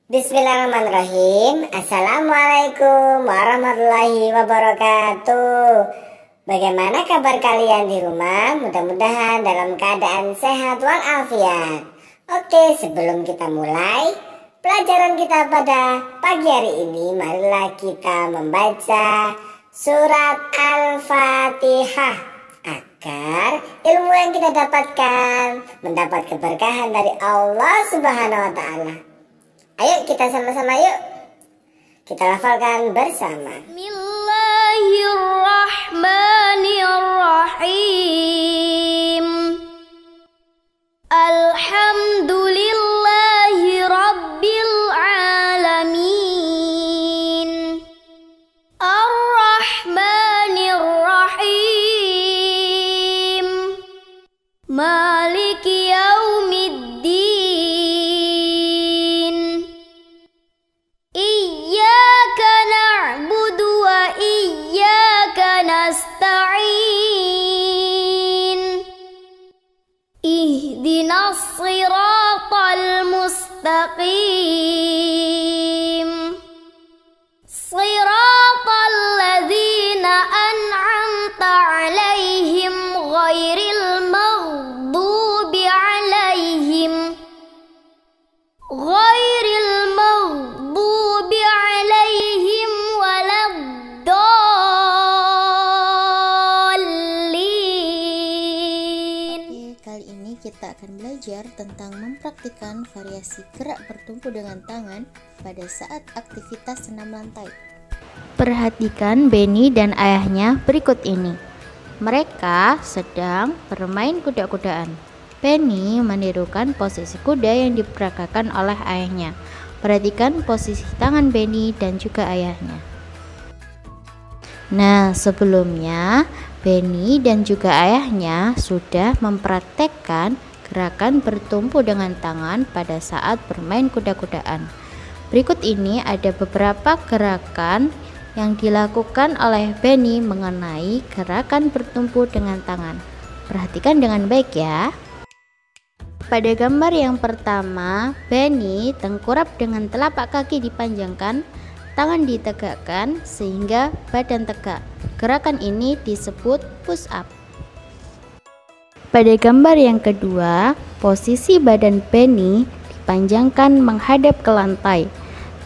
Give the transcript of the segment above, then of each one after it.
Bismillahirrahmanirrahim. Assalamualaikum warahmatullahi wabarakatuh. Bagaimana kabar kalian di rumah? Mudah-mudahan dalam keadaan sehat walafiat. Oke, sebelum kita mulai pelajaran kita pada pagi hari ini, marilah kita membaca surat Al-Fatihah agar ilmu yang kita dapatkan mendapat keberkahan dari Allah Subhanahu wa Ta'ala. Ayo kita sama-sama yuk. Kita lafalkan bersama. Bismillahirrahmanirrahim. Alhamdulillahi rabbil alamin. Ar-Rahmanir-Rahim. Maliki yaumiddin. Ihdinas siratal mustaqim. Siratal ladzina an'amta 'alaihim ghairil maghdubi alaihim waladdallin. Kali ini kita akan belajar tentang mempraktikkan variasi gerak bertumpu dengan tangan pada saat aktivitas senam lantai. Perhatikan Benny dan ayahnya berikut ini. Mereka sedang bermain kuda-kudaan. Benny menirukan posisi kuda yang diperagakan oleh ayahnya. Perhatikan posisi tangan Benny dan juga ayahnya. Nah, sebelumnya Benny dan juga ayahnya sudah mempraktekkan gerakan bertumpu dengan tangan pada saat bermain kuda-kudaan. Berikut ini ada beberapa gerakan yang dilakukan oleh Benny mengenai gerakan bertumpu dengan tangan. Perhatikan dengan baik ya. Pada gambar yang pertama, Benny tengkurap dengan telapak kaki dipanjangkan, tangan ditegakkan sehingga badan tegak. Gerakan ini disebut push up. Pada gambar yang kedua, posisi badan Benny dipanjangkan menghadap ke lantai.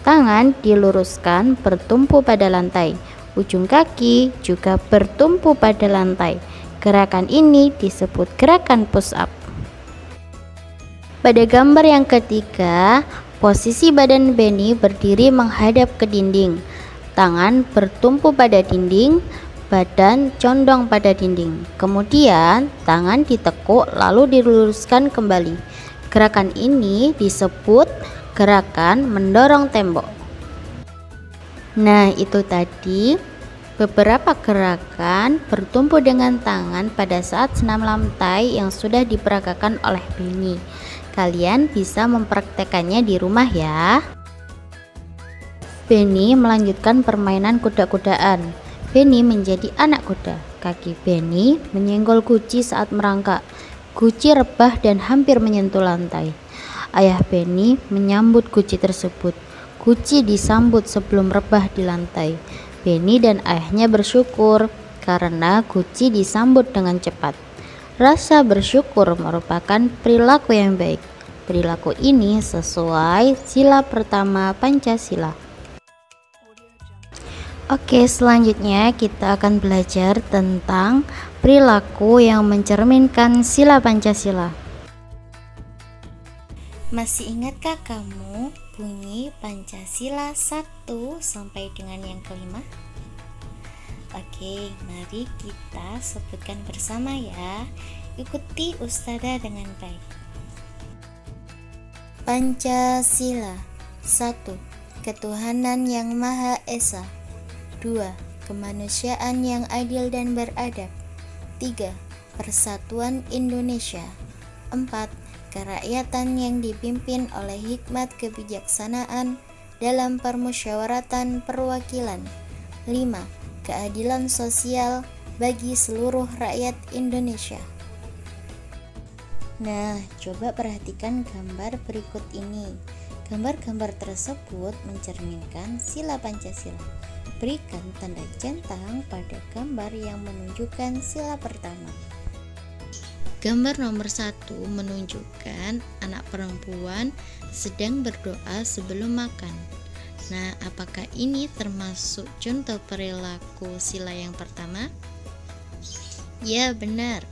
Tangan diluruskan bertumpu pada lantai. Ujung kaki juga bertumpu pada lantai. Gerakan ini disebut gerakan push up. Pada gambar yang ketiga, posisi badan Benny berdiri menghadap ke dinding. Tangan bertumpu pada dinding, badan condong pada dinding. Kemudian tangan ditekuk lalu diluruskan kembali. Gerakan ini disebut gerakan mendorong tembok. Nah, itu tadi beberapa gerakan bertumpu dengan tangan pada saat senam lantai yang sudah diperagakan oleh Benny. Kalian bisa mempraktekannya di rumah ya. Benny melanjutkan permainan kuda-kudaan. Benny menjadi anak kuda. Kaki Benny menyenggol guci saat merangkak. Guci rebah dan hampir menyentuh lantai. Ayah Benny menyambut guci tersebut. Guci disambut sebelum rebah di lantai. Benny dan ayahnya bersyukur karena guci disambut dengan cepat. Rasa bersyukur merupakan perilaku yang baik. Perilaku ini sesuai sila pertama Pancasila. Oke, selanjutnya kita akan belajar tentang perilaku yang mencerminkan sila Pancasila. Masih ingatkah kamu bunyi Pancasila 1 sampai dengan yang kelima? Oke, mari kita sebutkan bersama ya. Ikuti Ustazah dengan baik. Pancasila. 1. Ketuhanan yang Maha Esa. 2. Kemanusiaan yang adil dan beradab. 3. Persatuan Indonesia. 4. Kerakyatan yang dipimpin oleh hikmat kebijaksanaan dalam permusyawaratan perwakilan. 5. Keadilan sosial bagi seluruh rakyat Indonesia. Nah, coba perhatikan gambar berikut ini. Gambar-gambar tersebut mencerminkan sila Pancasila. Berikan tanda centang pada gambar yang menunjukkan sila pertama. Gambar nomor 1 menunjukkan anak perempuan sedang berdoa sebelum makan. Nah, apakah ini termasuk contoh perilaku sila yang pertama? Ya, benar.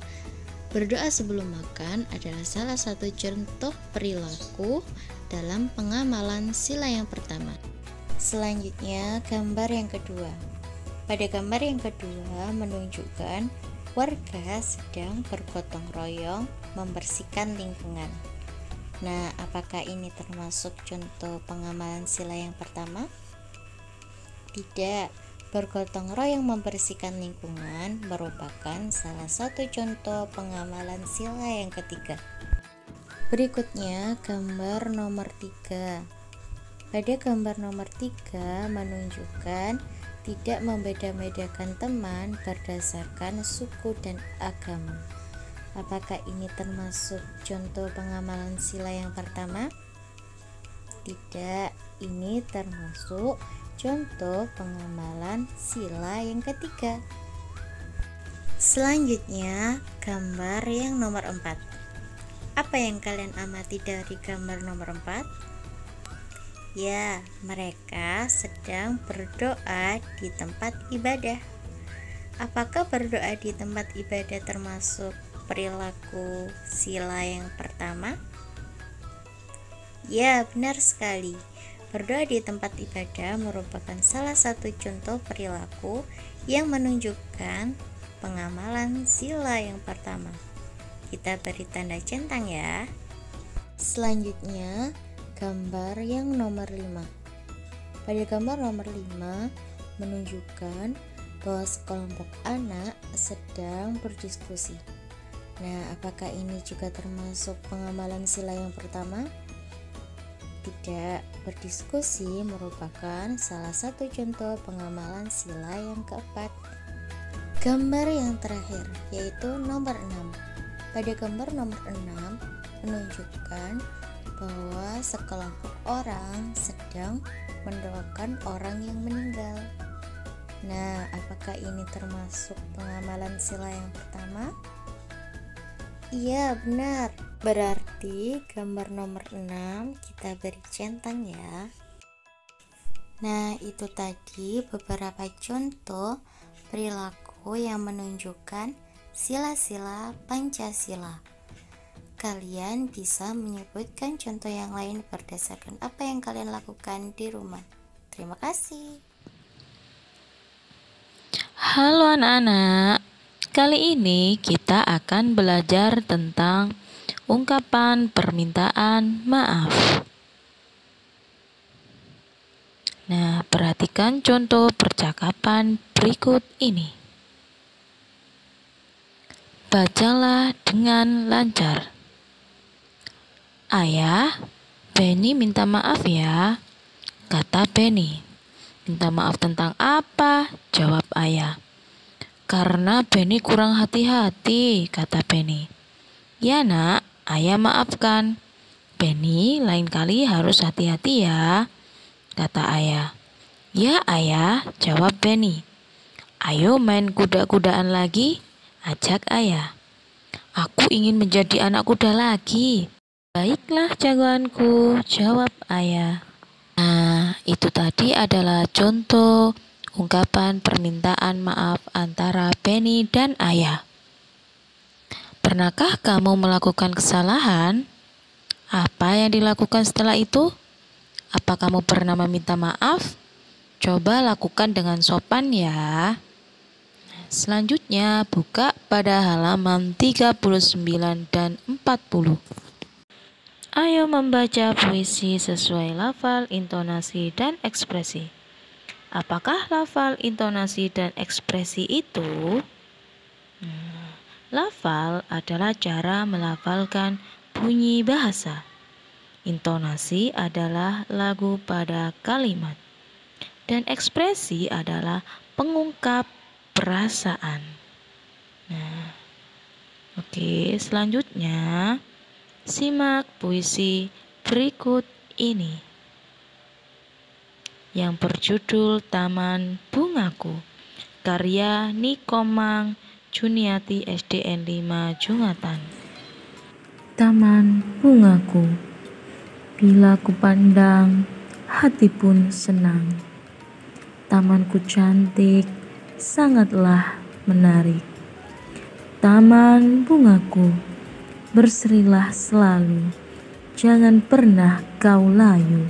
Berdoa sebelum makan adalah salah satu contoh perilaku dalam pengamalan sila yang pertama. Selanjutnya, gambar yang kedua. Pada gambar yang kedua menunjukkan warga sedang bergotong royong membersihkan lingkungan. Nah, apakah ini termasuk contoh pengamalan sila yang pertama? Tidak. Bergotong royong membersihkan lingkungan merupakan salah satu contoh pengamalan sila yang ketiga. Berikutnya, gambar nomor 3. Pada gambar nomor 3 menunjukkan tidak membeda-bedakan teman berdasarkan suku dan agama. Apakah ini termasuk contoh pengamalan sila yang pertama? Tidak, ini termasuk contoh pengamalan sila yang ketiga. Selanjutnya, gambar yang nomor 4. Apa yang kalian amati dari gambar nomor 4? Ya, mereka sedang berdoa di tempat ibadah. Apakah berdoa di tempat ibadah termasuk perilaku sila yang pertama? Ya, benar sekali. Berdoa di tempat ibadah merupakan salah satu contoh perilaku yang menunjukkan pengamalan sila yang pertama. Kita beri tanda centang ya. Selanjutnya, gambar yang nomor 5. Pada gambar nomor 5 menunjukkan bahwa sekelompok anak sedang berdiskusi. Nah, apakah ini juga termasuk pengamalan sila yang pertama? Tidak, berdiskusi merupakan salah satu contoh pengamalan sila yang keempat. Gambar yang terakhir yaitu nomor 6. Pada gambar nomor 6 menunjukkan bahwa sekelompok orang sedang mendoakan orang yang meninggal. Nah, apakah ini termasuk pengamalan sila yang pertama? Iya, benar. Berarti gambar nomor 6 kita beri centang ya. Nah, itu tadi beberapa contoh perilaku yang menunjukkan sila-sila Pancasila. Kalian bisa menyebutkan contoh yang lain berdasarkan apa yang kalian lakukan di rumah. Terima kasih. Halo anak-anak, kali ini kita akan belajar tentang ungkapan permintaan maaf. Nah, perhatikan contoh percakapan berikut ini. Bacalah dengan lancar. Ayah, Benny minta maaf ya, kata Benny. Minta maaf tentang apa? Jawab ayah. Karena Benny kurang hati-hati, kata Benny. Ya nak, ayah maafkan. Benny lain kali harus hati-hati ya, kata ayah. Ya ayah, jawab Benny. Ayo main kuda-kudaan lagi, ajak ayah. Aku ingin menjadi anak kuda lagi. Baiklah jagoanku, jawab ayah. Nah, itu tadi adalah contoh ungkapan permintaan maaf antara Benny dan ayah. Pernahkah kamu melakukan kesalahan? Apa yang dilakukan setelah itu? Apa kamu pernah meminta maaf? Coba lakukan dengan sopan ya. Selanjutnya, buka pada halaman 39 dan 40. Ayo membaca puisi sesuai lafal, intonasi, dan ekspresi. Apakah lafal, intonasi, dan ekspresi itu? Lafal adalah cara melafalkan bunyi bahasa. Intonasi adalah lagu pada kalimat. Dan ekspresi adalah pengungkap perasaan. Nah, oke, selanjutnya simak puisi berikut ini yang berjudul Taman Bungaku, karya Nikomang Juniati SDN 5 Jungatan. Taman bungaku, bila ku pandang, hati pun senang. Tamanku cantik, sangatlah menarik. Taman bungaku, berserilah selalu, jangan pernah kau layu,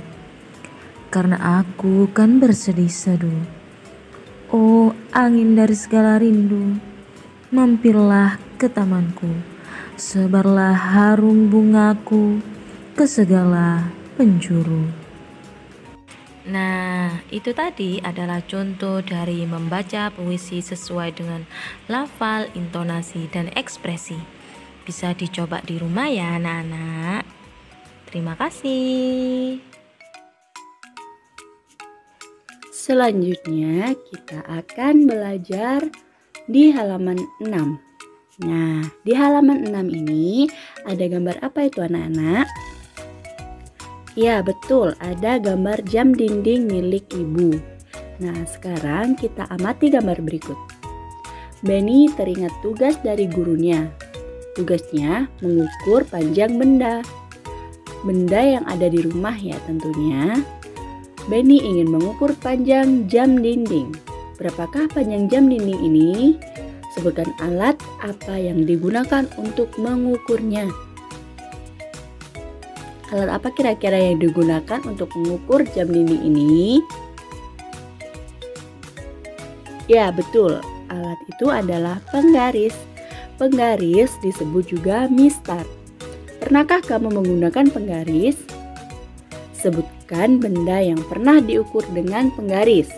karena aku kan bersedih-seduh. Oh, angin dari segala rindu, mampirlah ke tamanku, sebarlah harum bungaku ke segala penjuru. Nah, itu tadi adalah contoh dari membaca puisi sesuai dengan lafal, intonasi, dan ekspresi. Bisa dicoba di rumah ya anak-anak. Terima kasih. Selanjutnya kita akan belajar di halaman 6. Nah, di halaman 6 ini ada gambar apa itu anak-anak? Ya, betul, ada gambar jam dinding milik ibu. Nah, sekarang kita amati gambar berikut. Benny teringat tugas dari gurunya. Tugasnya mengukur panjang benda. Benda yang ada di rumah ya tentunya. Benny ingin mengukur panjang jam dinding. Berapakah panjang jam dinding ini? Sebutkan alat apa yang digunakan untuk mengukurnya. Alat apa kira-kira yang digunakan untuk mengukur jam dinding ini? Ya, betul. Alat itu adalah penggaris. Penggaris disebut juga mistar. Pernahkah kamu menggunakan penggaris? Sebutkan benda yang pernah diukur dengan penggaris.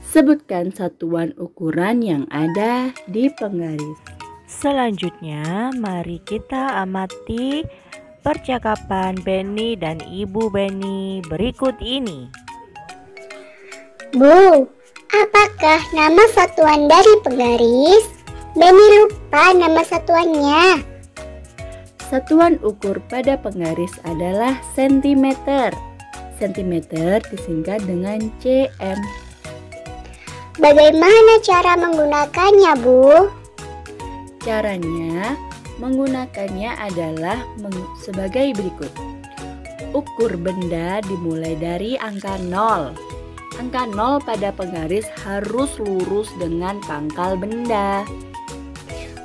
Sebutkan satuan ukuran yang ada di penggaris. Selanjutnya, mari kita amati percakapan Benny dan Ibu Benny berikut ini. Bu, apakah nama satuan dari penggaris? Benny lupa nama satuannya. Satuan ukur pada penggaris adalah sentimeter. Sentimeter disingkat dengan cm. Bagaimana cara menggunakannya, Bu? Caranya menggunakannya adalah sebagai berikut. Ukur benda dimulai dari angka 0. Angka 0 pada penggaris harus lurus dengan pangkal benda.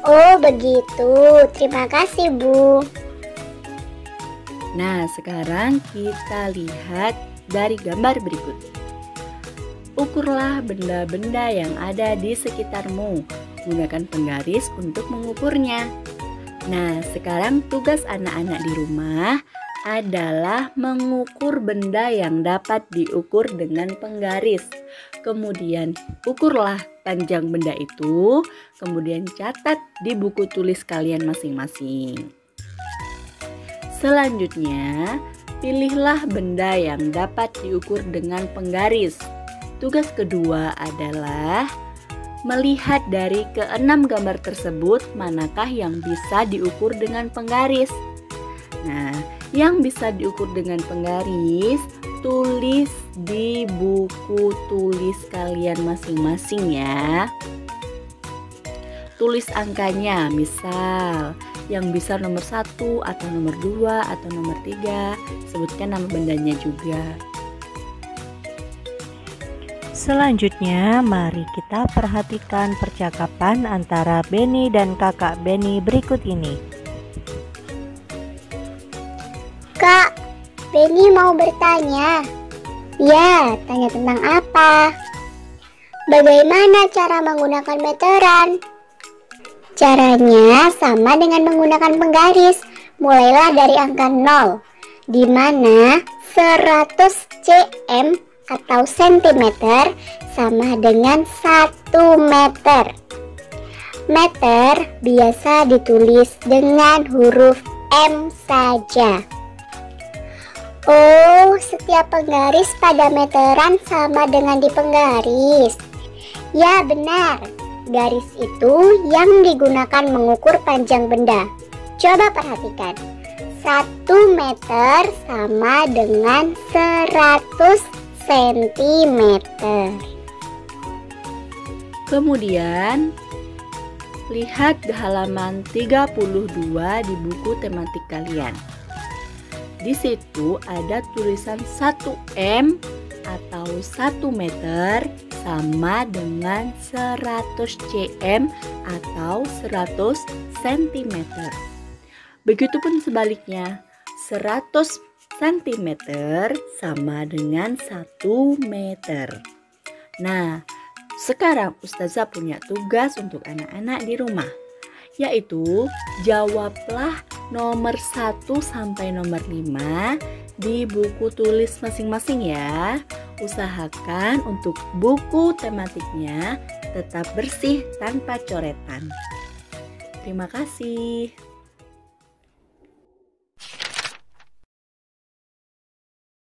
Oh, begitu. Terima kasih, Bu. Nah, sekarang kita lihat dari gambar berikut. Ukurlah benda-benda yang ada di sekitarmu. Gunakan penggaris untuk mengukurnya. Nah, sekarang tugas anak-anak di rumah adalah mengukur benda yang dapat diukur dengan penggaris. Kemudian ukurlah panjang benda itu, kemudian catat di buku tulis kalian masing-masing. Selanjutnya, pilihlah benda yang dapat diukur dengan penggaris. Tugas kedua adalah melihat dari keenam gambar tersebut manakah yang bisa diukur dengan penggaris. Nah, yang bisa diukur dengan penggaris tulis di buku tulis kalian masing-masing ya. Tulis angkanya, misal yang bisa nomor 1 atau nomor 2 atau nomor 3. Sebutkan nama bendanya juga. Selanjutnya, mari kita perhatikan percakapan antara Benny dan kakak Benny berikut ini. Kak, Benny mau bertanya. Ya, tanya tentang apa? Bagaimana cara menggunakan meteran? Caranya sama dengan menggunakan penggaris. Mulailah dari angka 0, di mana 100 cm atau sentimeter sama dengan 1 meter. Meter biasa ditulis dengan huruf M saja. Oh, setiap penggaris pada meteran sama dengan di penggaris. Ya, benar. Garis itu yang digunakan mengukur panjang benda. Coba perhatikan. 1 1 meter sama dengan 100 cm. Kemudian, lihat di halaman 32 di buku tematik kalian. Di situ ada tulisan 1M atau 1 meter sama dengan 100 cm atau 100 cm. Begitupun sebaliknya, 100 cm sama dengan 1 meter. Nah, sekarang Ustazah punya tugas untuk anak-anak di rumah, yaitu jawablah nomor 1 sampai nomor 5 di buku tulis masing-masing ya. Usahakan untuk buku tematiknya tetap bersih tanpa coretan. Terima kasih.